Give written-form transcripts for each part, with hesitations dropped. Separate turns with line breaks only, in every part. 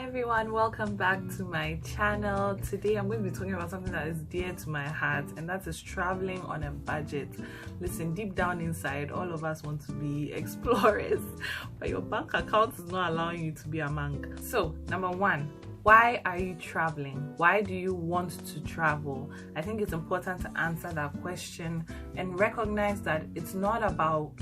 Hi everyone, welcome back to my channel. Today I'm going to be talking about something that is dear to my heart, and that is traveling on a budget. Listen, deep down inside, all of us want to be explorers, but your bank account is not allowing you to be a monk. So, number one, why are you traveling? Why do you want to travel? I think it's important to answer that question and recognize that it's not about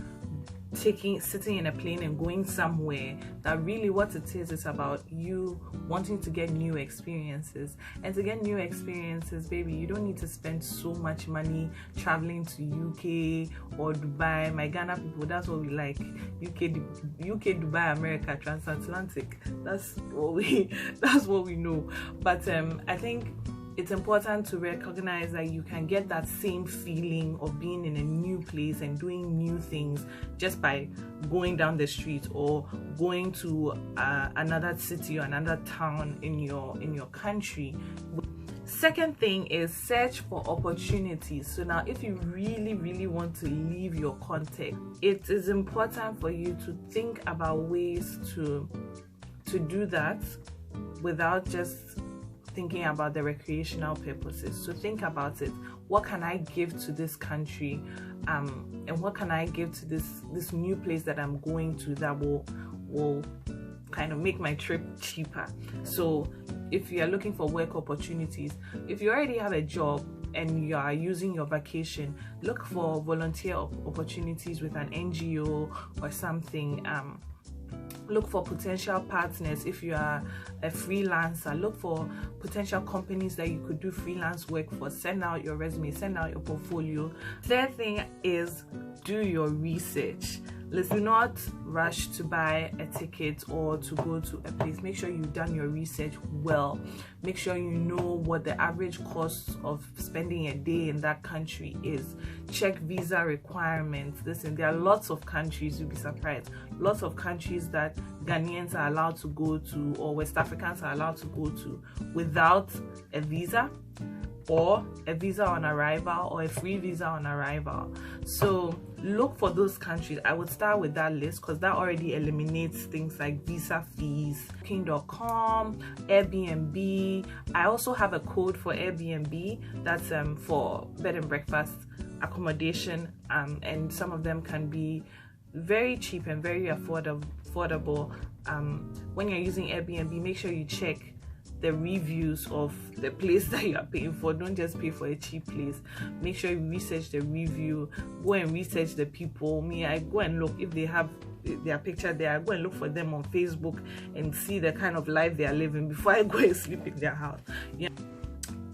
sitting in a plane and going somewhere. That really what it is about you wanting to get new experiences. And to get new experiences, baby, you don't need to spend so much money traveling to UK or Dubai. My Ghana people, that's what we like. UK, Dubai, America, transatlantic. That's what we know. But I think it's important to recognize that you can get that same feeling of being in a new place and doing new things just by going down the street or going to another city or another town in your country. Second thing is search for opportunities. So now if you really want to leave your context, it is important for you to think about ways to do that without just thinking about the recreational purposes. So think about it. What can I give to this country, and what can I give to this new place that I'm going to that will kind of make my trip cheaper? So if you are looking for work opportunities, if you already have a job and you are using your vacation, look for volunteer opportunities with an NGO or something. Look for potential partners. If you are a freelancer, look for potential companies that you could do freelance work for. Send out your resume, send out your portfolio. Third thing is do your research. Let's do not rush to buy a ticket or to go to a place. Make sure you've done your research well. Make sure you know what the average cost of spending a day in that country is. Check visa requirements. Listen, there are lots of countries, you'll be surprised, lots of countries that Ghanaians are allowed to go to or West Africans are allowed to go to without a visa, or a visa on arrival, or a free visa on arrival. So look for those countries. I would start with that list because that already eliminates things like visa fees. Booking.com, Airbnb. I also have a code for Airbnb that's for bed and breakfast accommodation, and some of them can be very cheap and very affordable. When you're using Airbnb, make sure you check the reviews of the place that you are paying for. Don't just pay for a cheap place. Make sure you research the review. Go and research the people. I go and look if they have their picture there. I go and look for them on Facebook and see the kind of life they are living before I go and sleep in their house.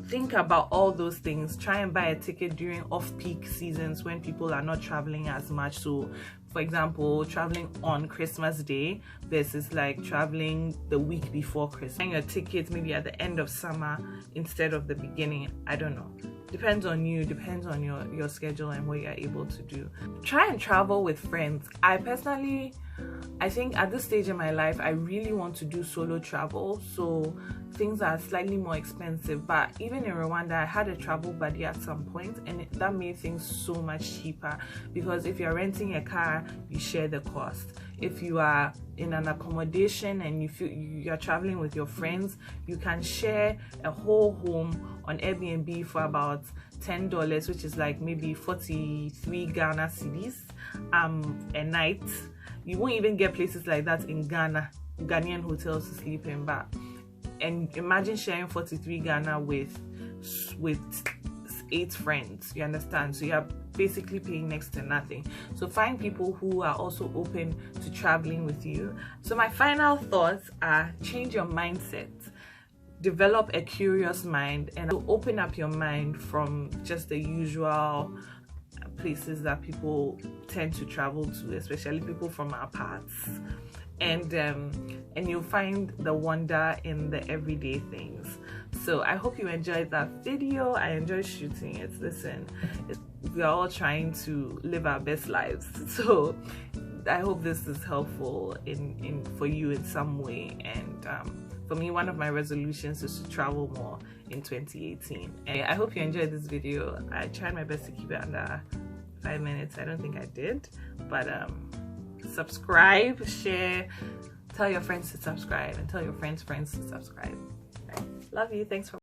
Think about all those things. Try and buy a ticket during off-peak seasons when people are not traveling as much. So for example, traveling on Christmas Day versus like traveling the week before Christmas. Buying your tickets maybe at the end of summer instead of the beginning. I don't know. Depends on you, depends on your schedule and what you're able to do. Try and travel with friends. I think at this stage in my life, I really want to do solo travel. So things are slightly more expensive, but even in Rwanda, I had a travel buddy at some point, and that made things so much cheaper because if you're renting a car, you share the cost. If you are in an accommodation and you're traveling with your friends, you can share a whole home on Airbnb for about $10, which is like maybe 43 Ghana cedis a night. You won't even get places like that in Ghana, Ghanaian hotels to sleep in. But and imagine sharing 43 Ghana with 8 friends, you understand? So you're basically paying next to nothing. So find people who are also open to traveling with you. So my final thoughts are change your mindset. Develop a curious mind and open up your mind from just the usual places that people tend to travel to, especially people from our parts. And you'll find the wonder in the everyday things. So I hope you enjoyed that video. I enjoyed shooting it. Listen, we are all trying to live our best lives. So I hope this is helpful for you in some way. And for me, one of my resolutions is to travel more in 2018. And I hope you enjoyed this video. I tried my best to keep it under 5 minutes. I don't think I did, but subscribe, share, Tell your friends to subscribe, and tell your friends' friends to subscribe. Right. Love you. Thanks for